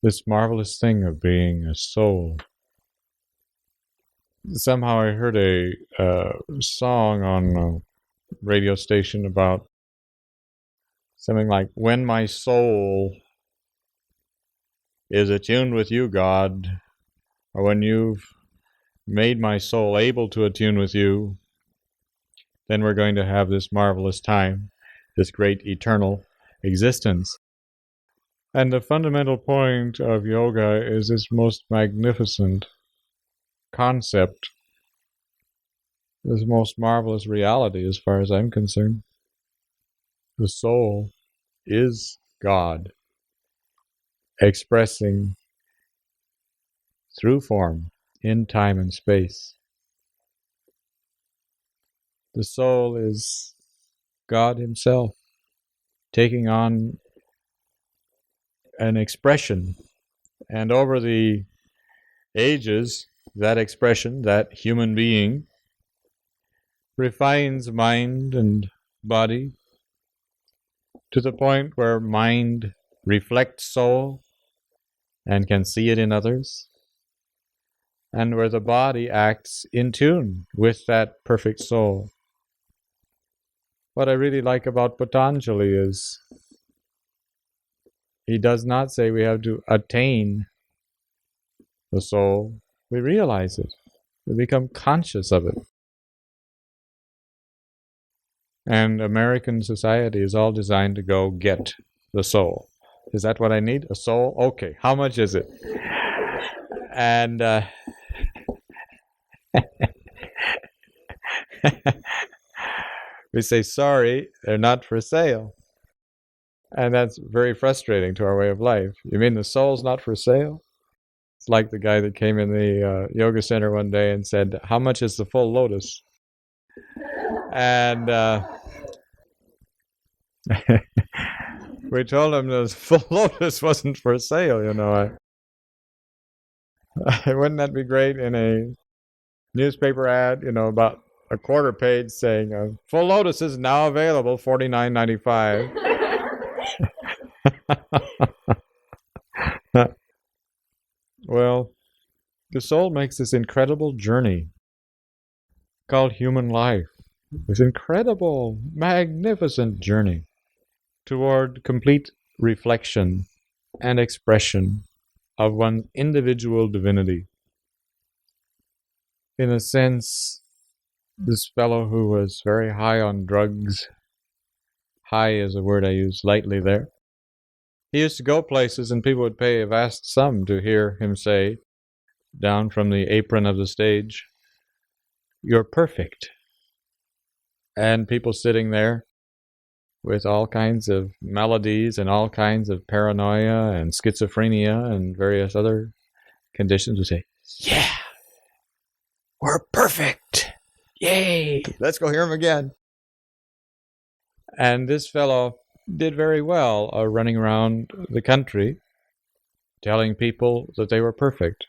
this marvelous thing of being a soul. Somehow I heard a song on a radio station about something like, when my soul is attuned with you, God, or when you've made my soul able to attune with you, then we're going to have this marvelous time, this great eternal existence. And the fundamental point of yoga is this most magnificent concept, this most marvelous reality as far as I'm concerned. The soul is God, expressing through form in time and space. The soul is God Himself, taking on an expression. And over the ages, that expression, that human being, refines mind and body to the point where mind reflects soul and can see it in others, and where the body acts in tune with that perfect soul. What I really like about Patanjali is he does not say we have to attain the soul. We realize it. We become conscious of it. And American society is all designed to go get the soul. Is that what I need? A soul? Okay. How much is it? And we say, sorry, they're not for sale. And that's very frustrating to our way of life. You mean the soul's not for sale? It's like the guy that came in the yoga center one day and said, how much is the full lotus? And we told him the full lotus wasn't for sale, you know. Wouldn't that be great in a newspaper ad, you know, about a quarter page saying, full lotus is now available, $49.95. Well, the soul makes this incredible journey called human life. This incredible, magnificent journey toward complete reflection and expression of one's individual divinity. In a sense, this fellow who was very high on drugs, high is a word I use lightly there, he used to go places and people would pay a vast sum to hear him say, down from the apron of the stage, "You're perfect." And people sitting there with all kinds of maladies and all kinds of paranoia and schizophrenia and various other conditions would say, "Yeah, we're perfect. Yay, let's go hear him again." And this fellow did very well running around the country telling people that they were perfect.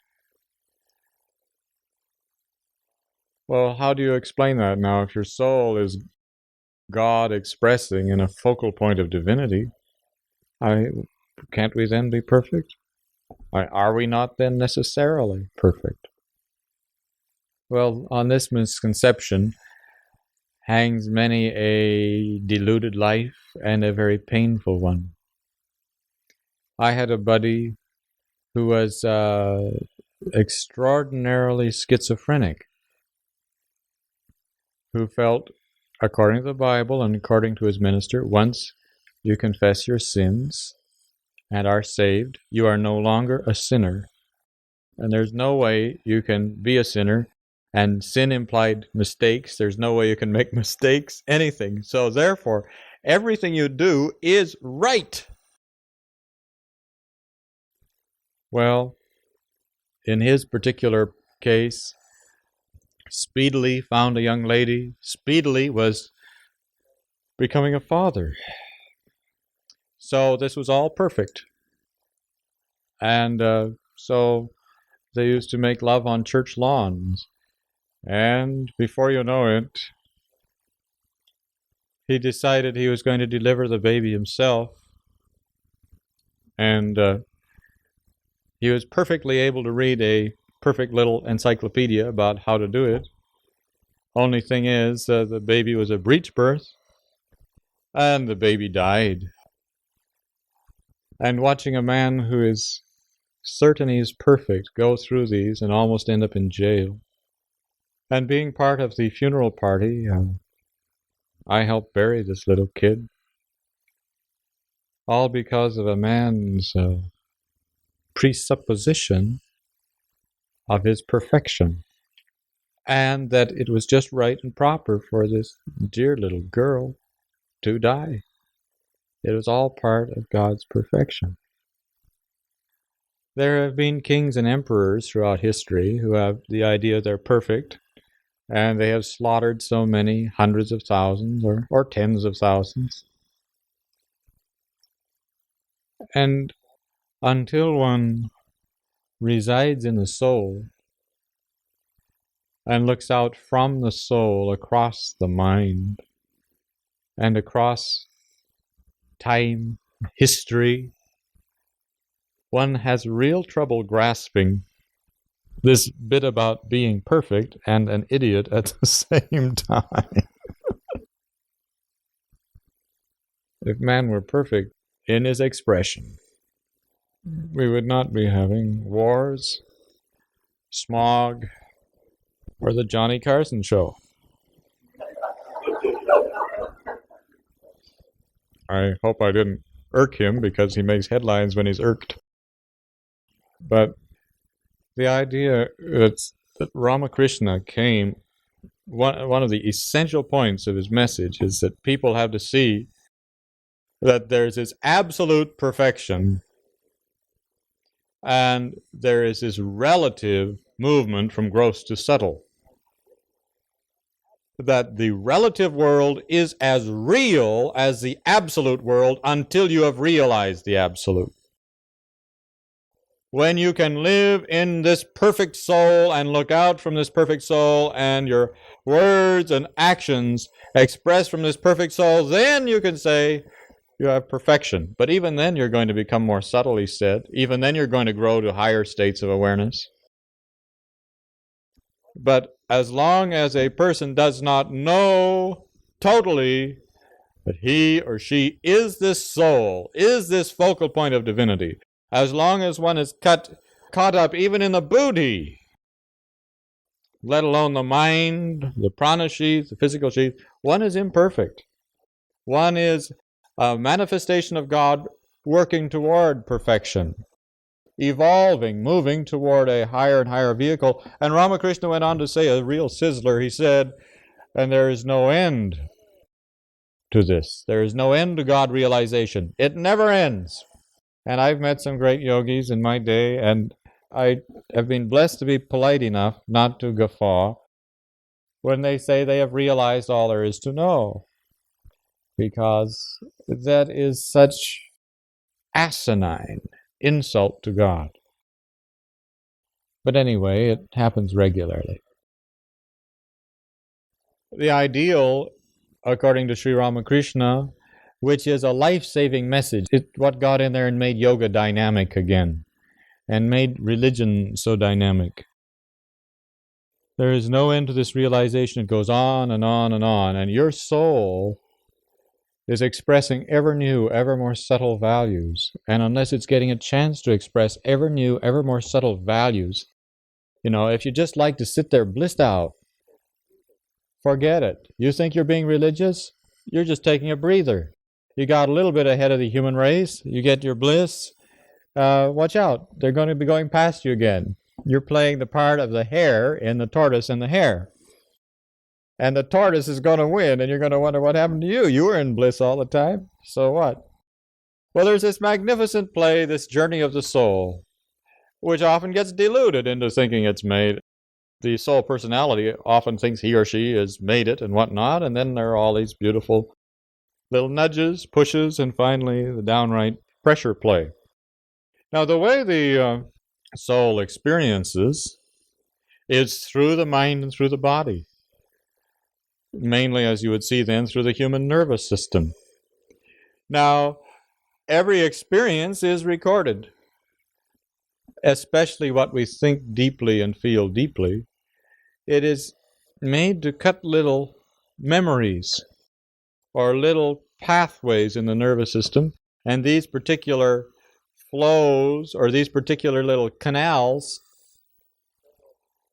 Well, how do you explain that now? If your soul is God expressing in a focal point of divinity, can't we then be perfect? Are we not then necessarily perfect? Well, on this misconception hangs many a deluded life and a very painful one. I had a buddy who was extraordinarily schizophrenic, who felt, according to the Bible and according to his minister, once you confess your sins and are saved, you are no longer a sinner. And there's no way you can be a sinner, and sin implied mistakes. There's no way you can make mistakes, anything. So therefore, everything you do is right. Well, in his particular case, speedily found a young lady, speedily was becoming a father. So this was all perfect. And so they used to make love on church lawns. And before you know it, he decided he was going to deliver the baby himself. And He was perfectly able to read a perfect little encyclopedia about how to do it. Only thing is, the baby was a breech birth, and the baby died. And watching a man who is certain he's perfect go through these and almost end up in jail, and being part of the funeral party, I helped bury this little kid, all because of a man's presupposition of his perfection, and that it was just right and proper for this dear little girl to die. It was all part of God's perfection. There have been kings and emperors throughout history who have the idea they're perfect, and they have slaughtered so many hundreds of thousands or tens of thousands. And until one resides in the soul and looks out from the soul across the mind and across time, history, one has real trouble grasping this bit about being perfect and an idiot at the same time. If man were perfect in his expression, we would not be having wars, smog, or the Johnny Carson show. I hope I didn't irk him, because he makes headlines when he's irked. But the idea that Ramakrishna came, one of the essential points of his message is that people have to see that there's this absolute perfection and there is this relative movement from gross to subtle. That the relative world is as real as the absolute world until you have realized the absolute. When you can live in this perfect soul and look out from this perfect soul, and your words and actions express from this perfect soul, then you can say you have perfection. But even then you're going to become more subtle, he said. Even then you're going to grow to higher states of awareness. But as long as a person does not know totally that he or she is this soul, is this focal point of divinity, as long as one is caught up even in the buddhi, let alone the mind, the prana sheath, the physical sheath, one is imperfect. One is a manifestation of God working toward perfection, evolving, moving toward a higher and higher vehicle. And Ramakrishna went on to say, a real sizzler, he said, and there is no end to this. There is no end to God realization. It never ends. And I've met some great yogis in my day, and I have been blessed to be polite enough not to guffaw when they say they have realized all there is to know, because that is such asinine insult to God. But anyway, it happens regularly. The ideal, according to Sri Ramakrishna, which is a life-saving message, it's what got in there and made yoga dynamic again, and made religion so dynamic. There is no end to this realization. It goes on and on and on, and your soul is expressing ever new, ever more subtle values. And unless it's getting a chance to express ever new, ever more subtle values, if you just like to sit there blissed out, forget it. You think you're being religious? You're just taking a breather. You got a little bit ahead of the human race. You get your bliss. Watch out. They're going to be going past you again. You're playing the part of the hare in the tortoise and the hare. And the tortoise is going to win, and you're going to wonder what happened to you. You were in bliss all the time. So what? Well, there's this magnificent play, this journey of the soul, which often gets diluted into thinking it's made. The soul personality often thinks he or she has made it and whatnot, and then there are all these beautiful little nudges, pushes, and finally the downright pressure play. Now, the way the soul experiences is through the mind and through the body. Mainly, as you would see then, through the human nervous system. Now, every experience is recorded. especially what we think deeply and feel deeply, it is made to cut little memories or little pathways in the nervous system, and these particular flows or these particular little canals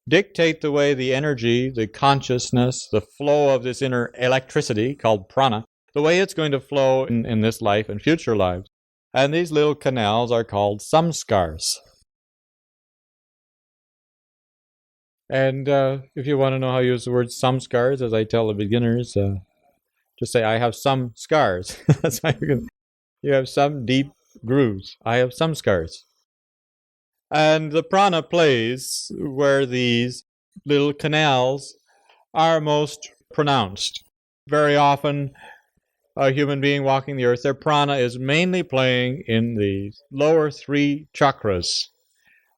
dictate the way the energy, the consciousness, the flow of this inner electricity called prana, the way it's going to flow in this life and future lives. And these little canals are called samskars. And if you want to know how to use the word samskars, as I tell the beginners, just say, I have some scars. That's how you have some deep grooves. I have some scars. And the prana plays where these little canals are most pronounced. Very often, a human being walking the earth, their prana is mainly playing in the lower three chakras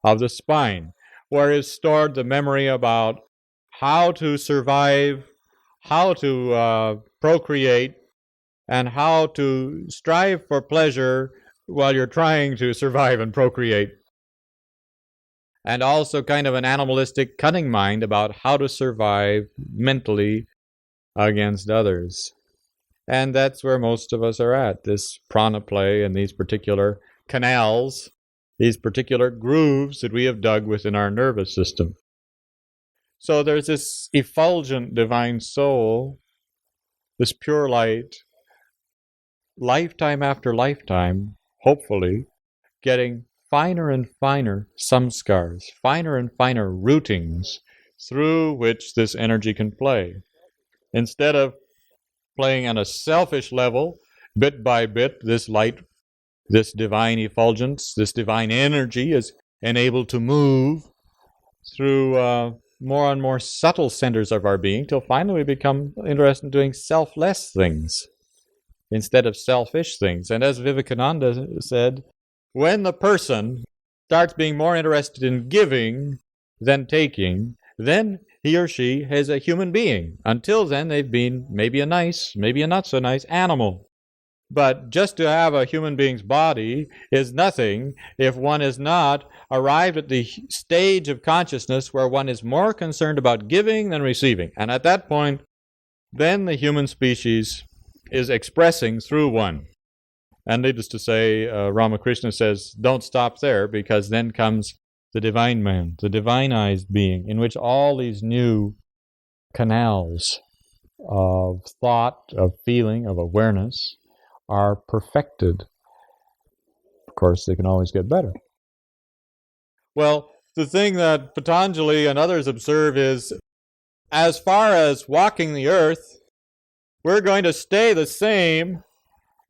of the spine, where is stored the memory about how to survive, how to procreate, and how to strive for pleasure while you're trying to survive and procreate. And also kind of an animalistic cunning mind about how to survive mentally against others. And that's where most of us are at, this prana play and these particular canals, these particular grooves that we have dug within our nervous system. So there's this effulgent divine soul, this pure light, lifetime after lifetime, hopefully, getting finer and finer samskars, finer and finer routings through which this energy can play. Instead of playing on a selfish level, bit by bit, this light, this divine effulgence, this divine energy is enabled to move through more and more subtle centers of our being till finally we become interested in doing selfless things instead of selfish things. And as Vivekananda said, when the person starts being more interested in giving than taking, then he or she is a human being. Until then, they've been maybe a nice, maybe a not so nice animal. But just to have a human being's body is nothing if one is not arrived at the stage of consciousness where one is more concerned about giving than receiving. And at that point, then the human species is expressing through one. And needless to say, Ramakrishna says, don't stop there, because then comes the divine man, the divinized being, in which all these new canals of thought, of feeling, of awareness are perfected. Of course, they can always get better. Well, the thing that Patanjali and others observe is, as far as walking the earth, we're going to stay the same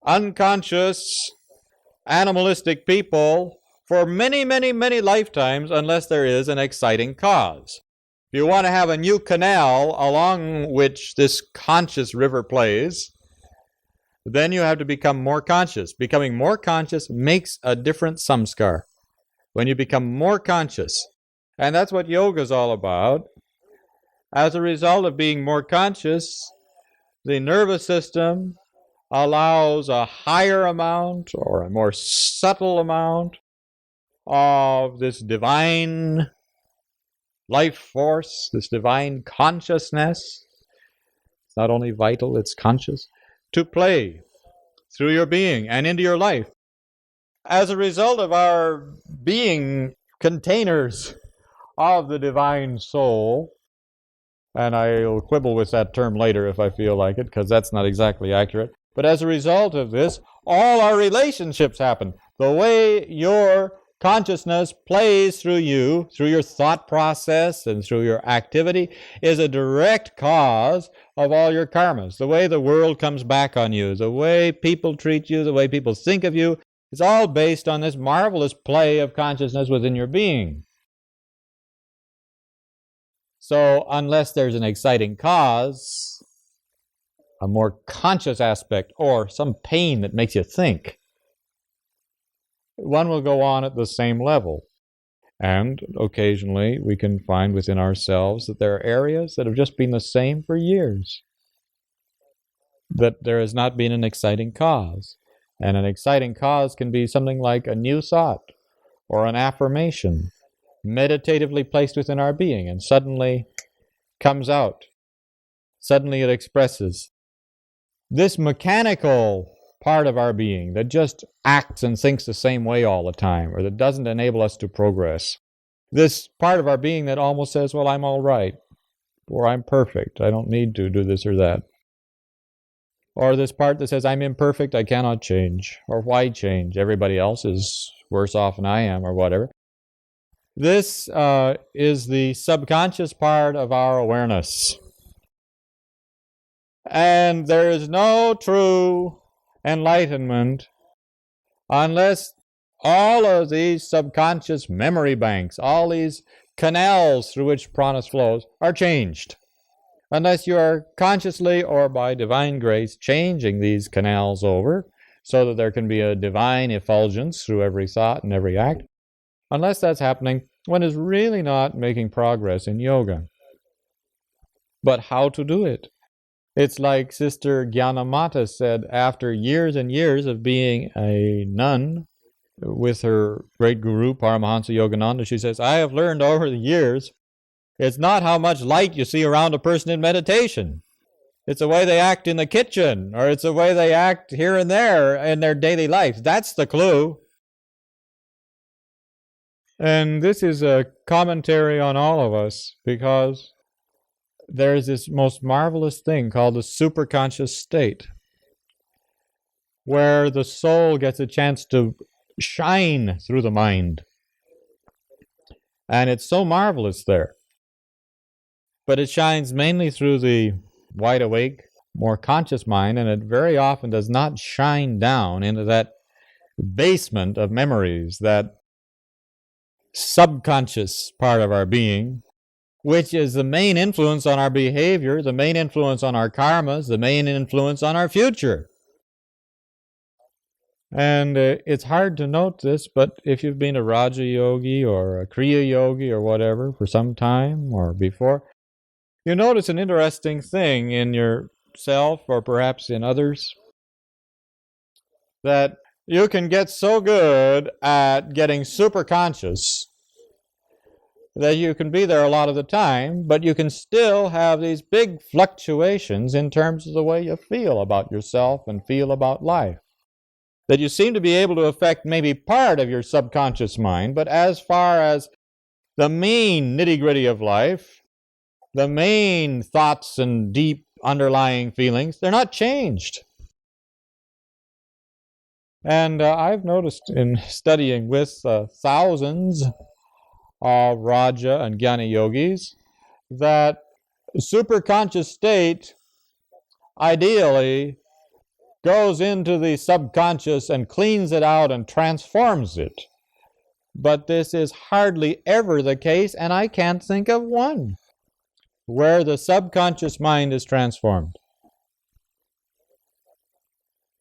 unconscious, animalistic people for many, many, many lifetimes unless there is an exciting cause. If you want to have a new canal along which this conscious river plays, then you have to become more conscious. Becoming more conscious makes a different samskar. When you become more conscious, and that's what yoga is all about. As a result of being more conscious, the nervous system allows a higher amount or a more subtle amount of this divine life force, this divine consciousness. It's not only vital, it's conscious, to play through your being and into your life. As a result of our being containers of the divine soul, and I'll quibble with that term later if I feel like it, because that's not exactly accurate. But as a result of this, all our relationships happen. The way your consciousness plays through you, through your thought process and through your activity, is a direct cause of all your karmas. The way the world comes back on you, the way people treat you, the way people think of you, it's all based on this marvelous play of consciousness within your being. So unless there's an exciting cause, a more conscious aspect, or some pain that makes you think, one will go on at the same level. And occasionally we can find within ourselves that there are areas that have just been the same for years, that there has not been an exciting cause. And an exciting cause can be something like a new thought, or an affirmation meditatively placed within our being, and suddenly comes out. Suddenly it expresses. This mechanical part of our being that just acts and thinks the same way all the time, or that doesn't enable us to progress. This part of our being that almost says, well, I'm all right, or I'm perfect, I don't need to do this or that. Or this part that says, I'm imperfect, I cannot change, or why change? Everybody else is worse off than I am, or whatever. This is the subconscious part of our awareness. And there is no true enlightenment unless all of these subconscious memory banks, all these canals through which prana flows, are changed. Unless you are consciously or by divine grace changing these canals over so that there can be a divine effulgence through every thought and every act, unless that's happening, one is really not making progress in yoga. But how to do it? It's like Sister Gyanamata said after years and years of being a nun with her great guru, Paramahansa Yogananda. She says, I have learned over the years, it's not how much light you see around a person in meditation. It's the way they act in the kitchen, or it's the way they act here and there in their daily life. That's the clue. And this is a commentary on all of us, because there's this most marvelous thing called the superconscious state, where the soul gets a chance to shine through the mind. And it's so marvelous there. But it shines mainly through the wide awake, more conscious mind, and it very often does not shine down into that basement of memories, that subconscious part of our being, which is the main influence on our behavior, the main influence on our karmas, the main influence on our future. And it's hard to note this, but if you've been a Raja Yogi or a Kriya Yogi or whatever for some time or before, you notice an interesting thing in yourself or perhaps in others, that you can get so good at getting super conscious that you can be there a lot of the time, but you can still have these big fluctuations in terms of the way you feel about yourself and feel about life. That you seem to be able to affect maybe part of your subconscious mind, but as far as the main nitty-gritty of life, the main thoughts and deep underlying feelings, they're not changed. And I've noticed in studying with thousands of Raja and Jnana yogis that superconscious state ideally goes into the subconscious and cleans it out and transforms it. But this is hardly ever the case, and I can't think of one where the subconscious mind is transformed.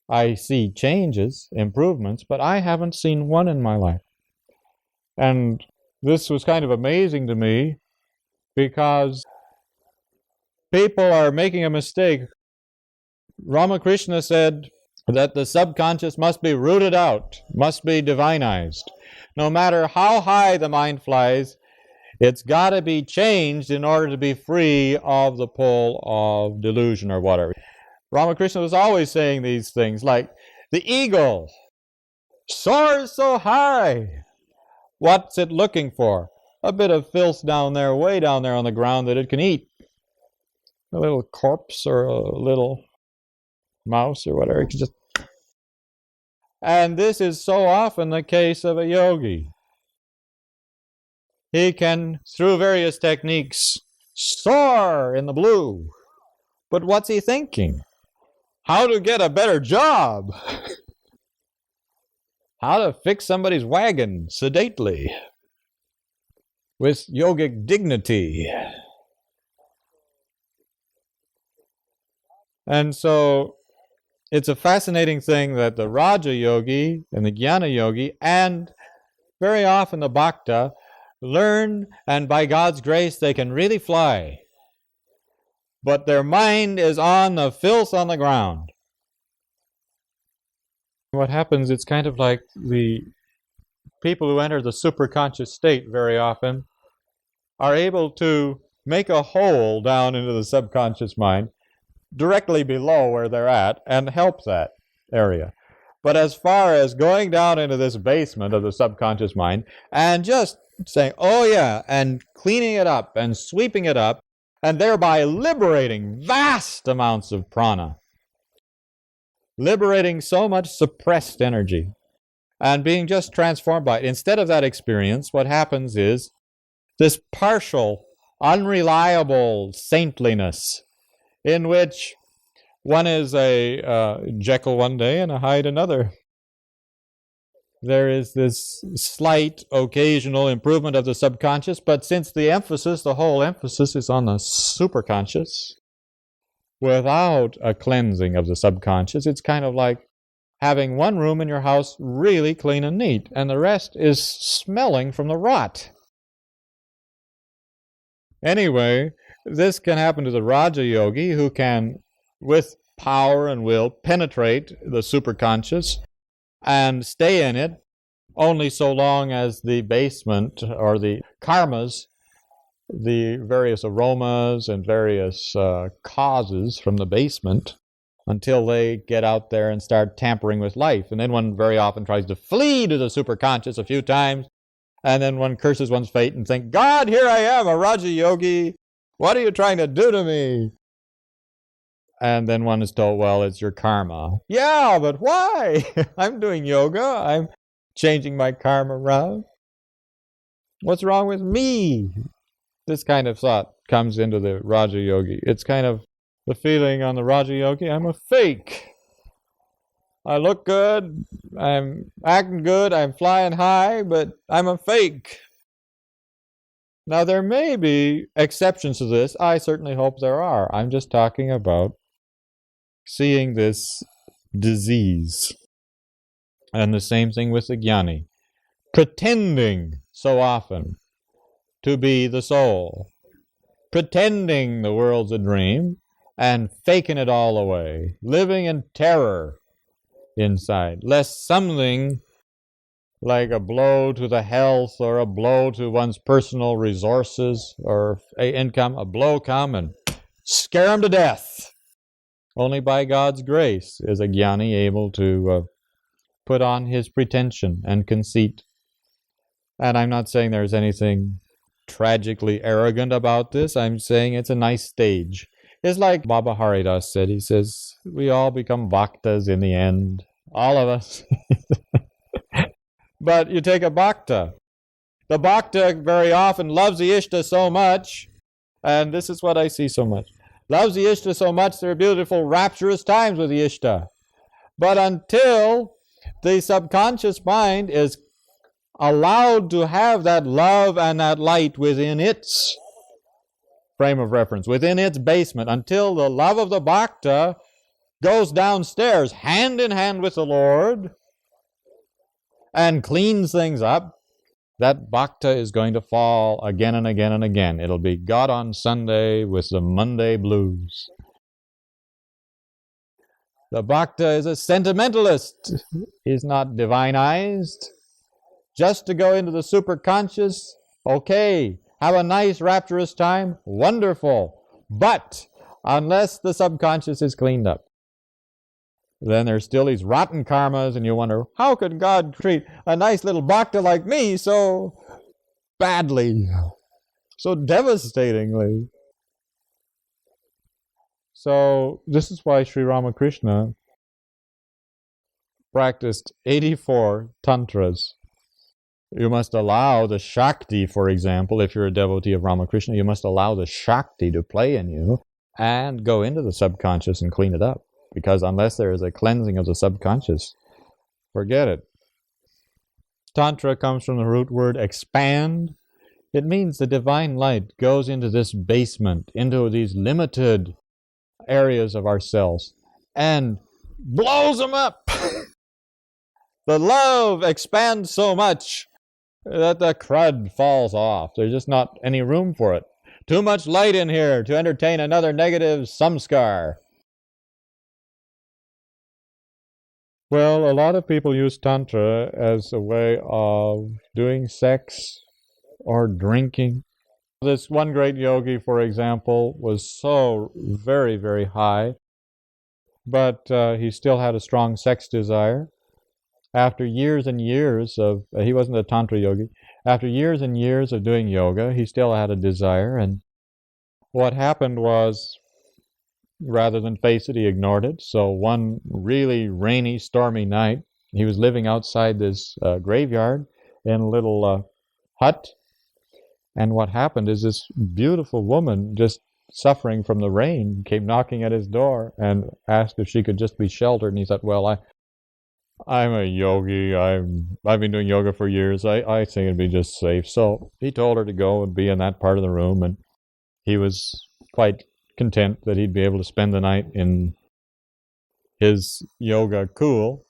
I see changes, improvements, but I haven't seen one in my life. And this was kind of amazing to me because people are making a mistake. Ramakrishna said that the subconscious must be rooted out, must be divinized. No matter how high the mind flies, it's got to be changed in order to be free of the pull of delusion or whatever. Ramakrishna was always saying these things like, the eagle soars so high. What's it looking for? A bit of filth down there, way down there on the ground that it can eat. A little corpse or a little mouse or whatever. It can just... And this is so often the case of a yogi. He can, through various techniques, soar in the blue. But what's he thinking? How to get a better job. How to fix somebody's wagon sedately with yogic dignity. And so it's a fascinating thing that the Raja Yogi and the Jnana Yogi and very often the Bhakta learn, and by God's grace they can really fly. But their mind is on the filth on the ground. What happens, it's kind of like the people who enter the superconscious state very often are able to make a hole down into the subconscious mind directly below where they're at and help that area. But as far as going down into this basement of the subconscious mind and just saying, oh yeah, and cleaning it up and sweeping it up, and thereby liberating vast amounts of prana, liberating so much suppressed energy, and being just transformed by it. Instead of that experience, what happens is this partial, unreliable saintliness in which one is a Jekyll one day and a Hyde another. There is this slight, occasional improvement of the subconscious, but since the whole emphasis is on the superconscious, without a cleansing of the subconscious, it's kind of like having one room in your house really clean and neat, and the rest is smelling from the rot. Anyway, this can happen to the Raja Yogi, who can, with power and will, penetrate the superconscious and stay in it only so long as the basement or the karmas, the various aromas and various causes from the basement, until they get out there and start tampering with life. And then one very often tries to flee to the superconscious a few times, and then one curses one's fate and thinks, God, here I am, a Raja Yogi. What are you trying to do to me? And then one is told, well, it's your karma. Yeah, but why? I'm doing yoga. I'm changing my karma around. What's wrong with me? This kind of thought comes into the Raja Yogi. It's kind of the feeling on the Raja Yogi, I'm a fake. I look good, I'm acting good, I'm flying high, but I'm a fake. Now, there may be exceptions to this. I certainly hope there are. I'm just talking about seeing this disease. And the same thing with the jnani. Pretending so often to be the soul. Pretending the world's a dream and faking it all away. Living in terror inside, lest something like a blow to the health or a blow to one's personal resources or income, a blow come and scare them to death. Only by God's grace is a jnani able to put on his pretension and conceit. And I'm not saying there's anything tragically arrogant about this. I'm saying it's a nice stage. It's like Baba Haridas said. He says, we all become bhaktas in the end. All of us. But you take a bhakta. The bhakta very often loves the Ishta so much, and this is what I see so much. Loves the Ishta so much, there are beautiful, rapturous times with the Ishta. But until the subconscious mind is allowed to have that love and that light within its frame of reference, within its basement, until the love of the bhakta goes downstairs hand in hand with the Lord and cleans things up, that bhakta is going to fall again and again and again. It'll be God on Sunday with the Monday blues. The bhakta is a sentimentalist. He's not divinized. Just to go into the superconscious, okay, have a nice rapturous time, wonderful. But unless the subconscious is cleaned up, then there's still these rotten karmas, and you wonder, how could God treat a nice little bhakta like me so badly, so devastatingly? So this is why Sri Ramakrishna practiced 84 tantras. You must allow the Shakti, for example, if you're a devotee of Ramakrishna, you must allow the Shakti to play in you and go into the subconscious and clean it up. Because unless there is a cleansing of the subconscious, forget it. Tantra comes from the root word expand. It means the divine light goes into this basement, into these limited areas of ourselves, and blows them up. The love expands so much that the crud falls off. There's just not any room for it. Too much light in here to entertain another negative samskar. Well, a lot of people use Tantra as a way of doing sex or drinking. This one great yogi, for example, was so very, very high, but he still had a strong sex desire. After years and years of, he wasn't a Tantra yogi, after years and years of doing yoga, he still had a desire. And what happened was, rather than face it, he ignored it. So one really rainy, stormy night, he was living outside this graveyard in a little hut. And what happened is this beautiful woman, just suffering from the rain, came knocking at his door and asked if she could just be sheltered. And he said, well, I'm a yogi. I've been doing yoga for years. I think it'd be just safe. So he told her to go and be in that part of the room. And he was quite content that he'd be able to spend the night in his yoga cool,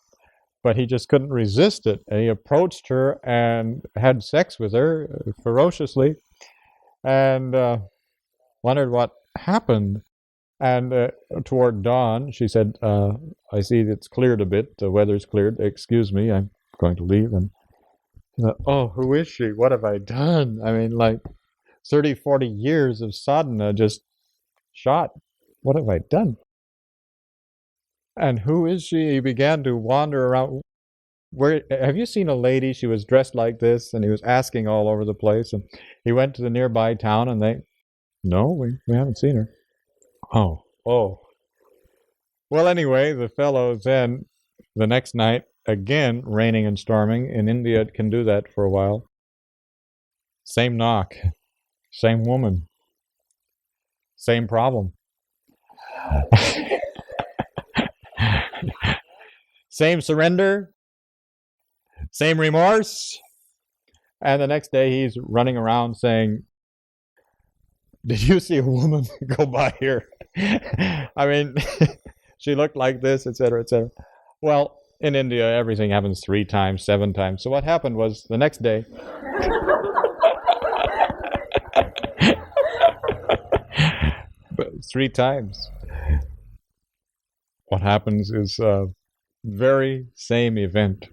but he just couldn't resist it. And he approached her and had sex with her ferociously and wondered what happened. And toward dawn, she said, I see it's cleared a bit. The weather's cleared. Excuse me, I'm going to leave. And he thought, oh, who is she? What have I done? I mean, like 30, 40 years of sadhana just shot. What have I done? And who is she? He began to wander around. Where have you seen a lady? She was dressed like this, and he was asking all over the place. And he went to the nearby town, and no, we haven't seen her. Oh. Well, anyway, the fellow then, the next night, again, raining and storming. In India, it can do that for a while. Same knock, same woman, same problem. Same surrender, same remorse. And the next day, he's running around saying, did you see a woman go by here? I mean, she looked like this, etc., etc. Well, in India, everything happens 3 times, 7 times. So what happened was the next day, 3 times. What happens is very same event.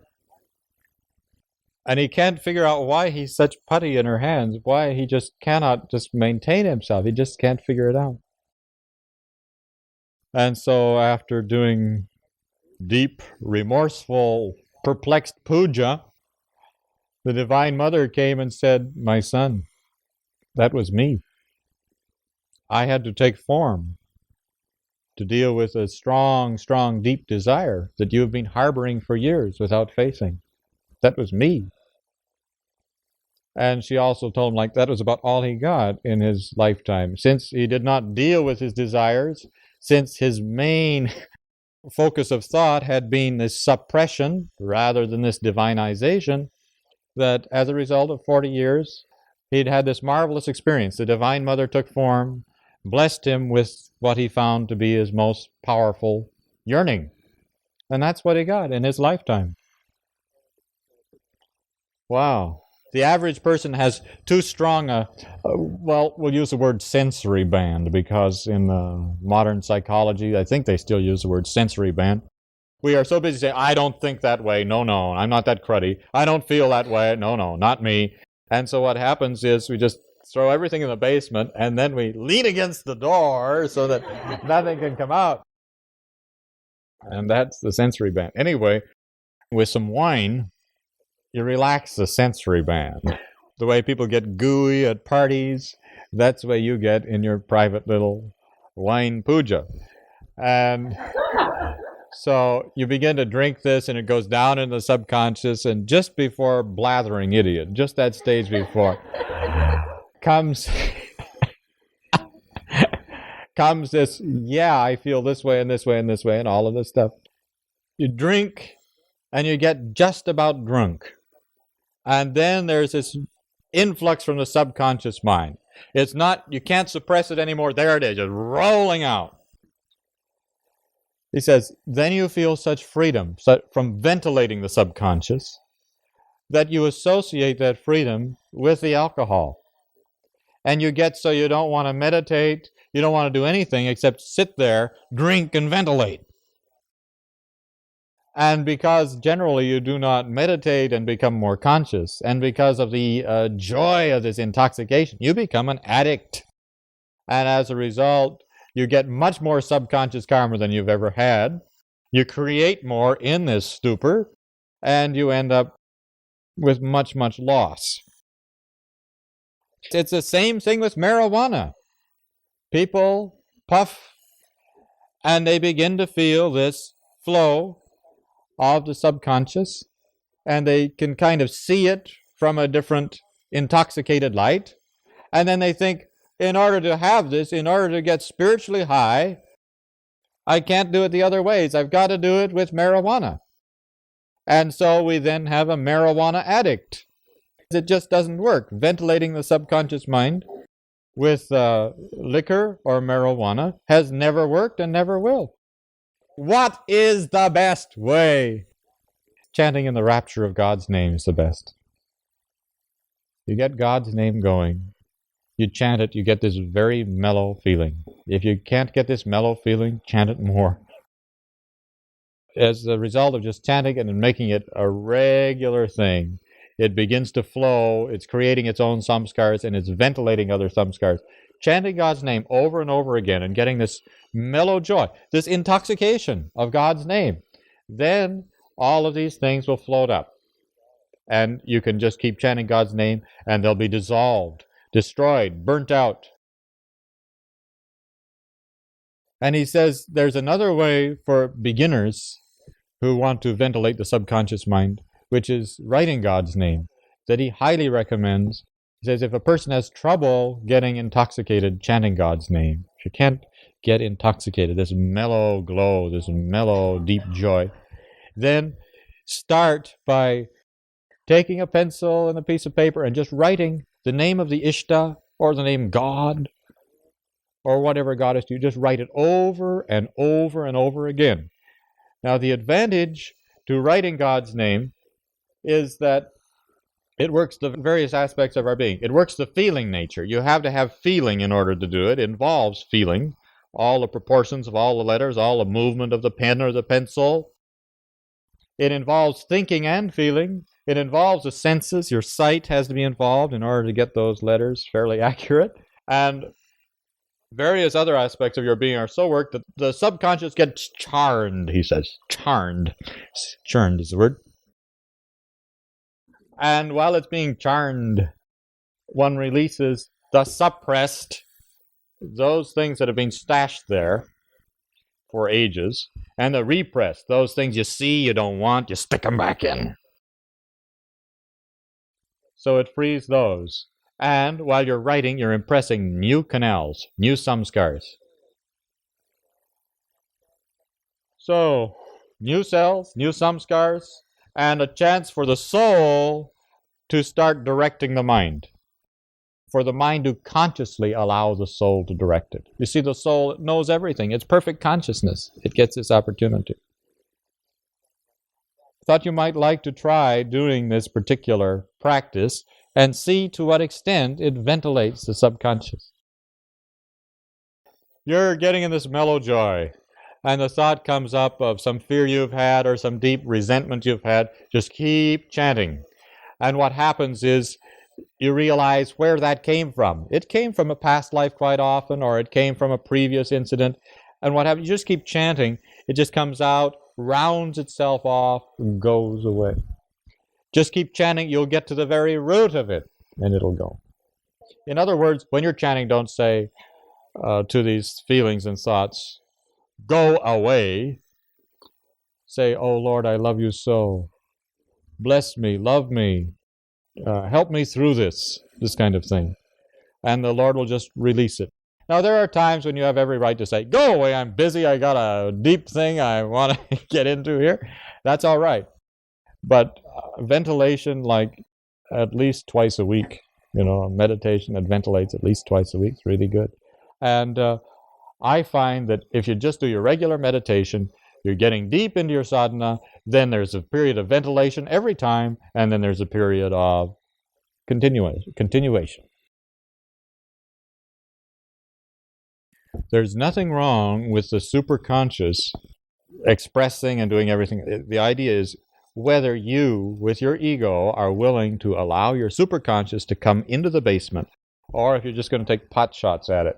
And he can't figure out why he's such putty in her hands, why he just cannot just maintain himself. He just can't figure it out. And so after doing deep, remorseful, perplexed puja, the Divine Mother came and said, my son, that was me. I had to take form to deal with a strong, strong, deep desire that you have been harboring for years without facing. That was me. And she also told him, like, that was about all he got in his lifetime. Since he did not deal with his desires, since his main focus of thought had been this suppression rather than this divinization, that as a result of 40 years, he'd had this marvelous experience. The Divine Mother took form, blessed him with what he found to be his most powerful yearning. And that's what he got in his lifetime. Wow. The average person has too strong well, we'll use the word sensory band, because in modern psychology, I think they still use the word sensory band. We are so busy saying, I don't think that way. No, I'm not that cruddy. I don't feel that way. No, not me. And so what happens is we just throw everything in the basement, and then we lean against the door so that nothing can come out. And that's the sensory band. Anyway, with some wine, you relax the sensory band. The way people get gooey at parties, that's the way you get in your private little wine puja. And so you begin to drink this, and it goes down in the subconscious, and just before blathering idiot, just that stage before, comes this, yeah, I feel this way and this way and this way and all of this stuff. You drink, and you get just about drunk. And then there's this influx from the subconscious mind. It's not, you can't suppress it anymore. There it is, just rolling out. He says, then you feel such freedom from ventilating the subconscious that you associate that freedom with the alcohol. And you get so you don't want to meditate, you don't want to do anything except sit there, drink, and ventilate. And because generally you do not meditate and become more conscious, and because of the joy of this intoxication, you become an addict. And as a result, you get much more subconscious karma than you've ever had. You create more in this stupor, and you end up with much, much loss. It's the same thing with marijuana. People puff, and they begin to feel this flow of the subconscious, and they can kind of see it from a different intoxicated light. And then they think, in order to have this, in order to get spiritually high, I can't do it the other ways. I've got to do it with marijuana. And so we then have a marijuana addict. It just doesn't work. Ventilating the subconscious mind with liquor or marijuana has never worked and never will. What is the best way? Chanting in the rapture of God's name is the best. You get God's name going. You chant it, you get this very mellow feeling. If you can't get this mellow feeling, chant it more. As a result of just chanting it and making it a regular thing, it begins to flow, it's creating its own samskars, and it's ventilating other samskars. Chanting God's name over and over again and getting this mellow joy, this intoxication of God's name, then all of these things will float up. And you can just keep chanting God's name, and they'll be dissolved, destroyed, burnt out. And he says there's another way for beginners who want to ventilate the subconscious mind, which is writing God's name, that he highly recommends. He says if a person has trouble getting intoxicated chanting God's name, if you can't get intoxicated, this mellow glow, this mellow deep joy, then start by taking a pencil and a piece of paper and just writing the name of the Ishta or the name God or whatever goddess you just write it over and over and over again. Now the advantage to writing God's name is that it works the various aspects of our being. It works the feeling nature. You have to have feeling in order to do it. It involves feeling, all the proportions of all the letters, all the movement of the pen or the pencil. It involves thinking and feeling. It involves the senses. Your sight has to be involved in order to get those letters fairly accurate. And various other aspects of your being are so worked that the subconscious gets charned, he says. Charned. Churned is the word. And while it's being charned, one releases the suppressed, those things that have been stashed there for ages, and the repressed, those things you see you don't want, you stick them back in. So it frees those. And while you're writing, you're impressing new canals, new samskars. So, new cells, new samskars, and a chance for the soul to start directing the mind. For the mind to consciously allow the soul to direct it. You see, the soul knows everything. It's perfect consciousness. It gets this opportunity. I thought you might like to try doing this particular practice and see to what extent it ventilates the subconscious. You're getting in this mellow joy, and the thought comes up of some fear you've had or some deep resentment you've had. Just keep chanting. And what happens is you realize where that came from. It came from a past life quite often, or it came from a previous incident. And what happens, you just keep chanting, it just comes out, rounds itself off, and goes away. Just keep chanting, you'll get to the very root of it, and it'll go. In other words, when you're chanting, don't say to these feelings and thoughts, go away. Say, oh Lord, I love you so. Bless me, love me. Help me through this kind of thing. And the Lord will just release it. Now, there are times when you have every right to say, go away, I'm busy, I got a deep thing I want to get into here. That's all right. But ventilation, like at least twice a week, meditation that ventilates at least twice a week is really good. And I find that if you just do your regular meditation, you're getting deep into your sadhana, then there's a period of ventilation every time, and then there's a period of continuation. There's nothing wrong with the superconscious expressing and doing everything. The idea is whether you, with your ego, are willing to allow your superconscious to come into the basement, or if you're just going to take pot shots at it.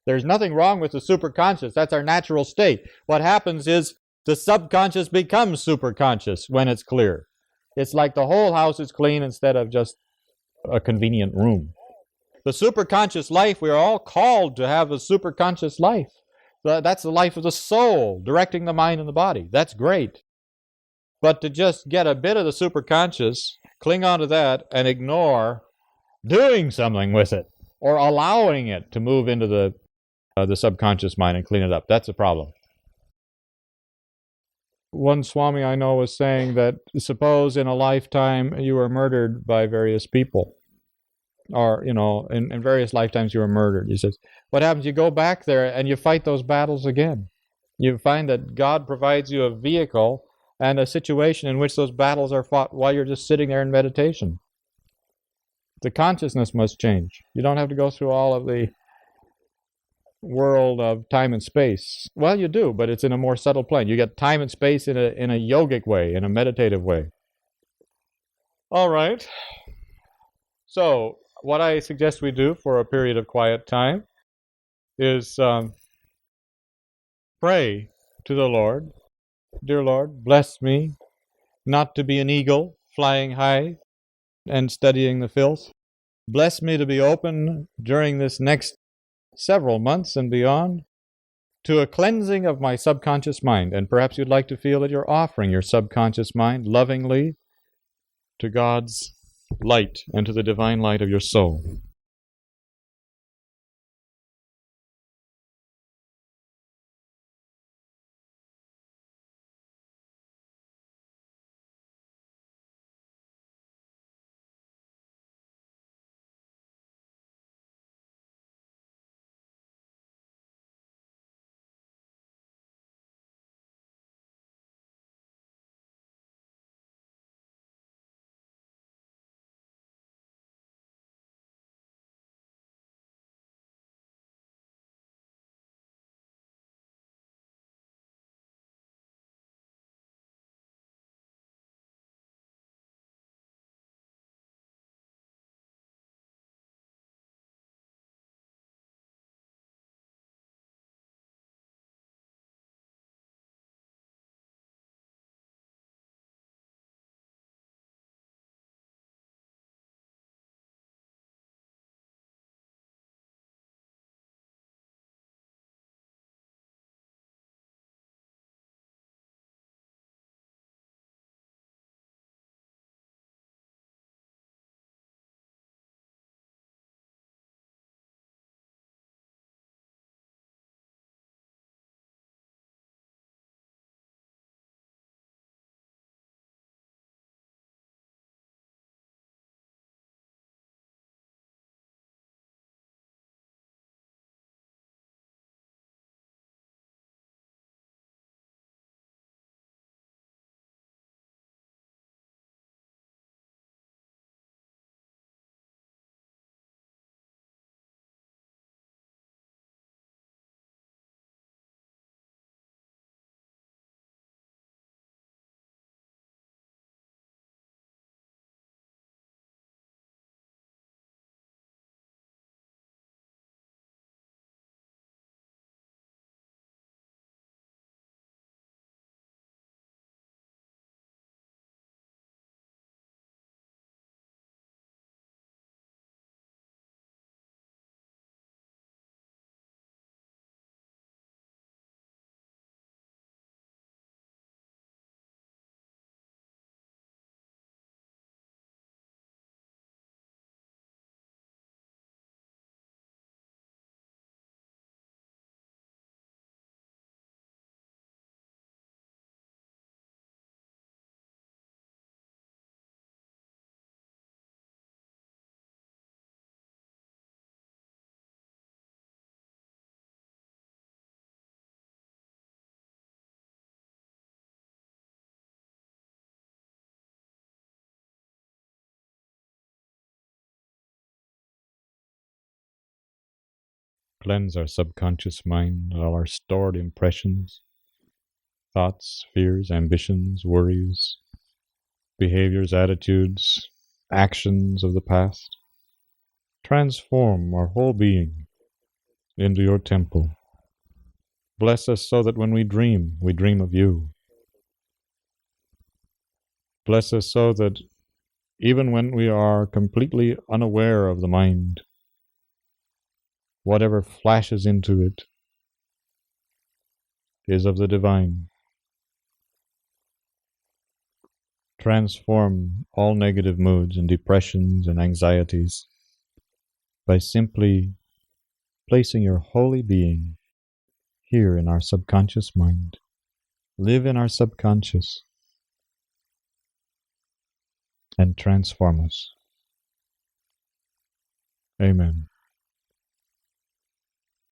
There's nothing wrong with the superconscious. That's our natural state. What happens is the subconscious becomes superconscious when it's clear. It's like the whole house is clean instead of just a convenient room. The superconscious life, we are all called to have a superconscious life. That's the life of the soul, directing the mind and the body. That's great. But to just get a bit of the superconscious, cling on to that, and ignore doing something with it, or allowing it to move into the subconscious mind and clean it up, that's a problem. One Swami I know was saying that suppose in a lifetime you were murdered by various people, or, in various lifetimes you were murdered. He says, what happens? You go back there and you fight those battles again. You find that God provides you a vehicle and a situation in which those battles are fought while you're just sitting there in meditation. The consciousness must change. You don't have to go through all of the world of time and space. Well, you do, but it's in a more subtle plane. You get time and space in a yogic way, in a meditative way. All right. So, what I suggest we do for a period of quiet time is pray to the Lord. Dear Lord, bless me not to be an eagle flying high and studying the filth. Bless me to be open during this next several months and beyond to a cleansing of my subconscious mind. And perhaps you'd like to feel that you're offering your subconscious mind lovingly to God's light and to the divine light of your soul. Cleanse our subconscious mind, all our stored impressions, thoughts, fears, ambitions, worries, behaviors, attitudes, actions of the past. Transform our whole being into your temple. Bless us so that when we dream of you. Bless us so that even when we are completely unaware of the mind, whatever flashes into it is of the divine. Transform all negative moods and depressions and anxieties by simply placing your holy being here in our subconscious mind. Live in our subconscious and transform us. Amen.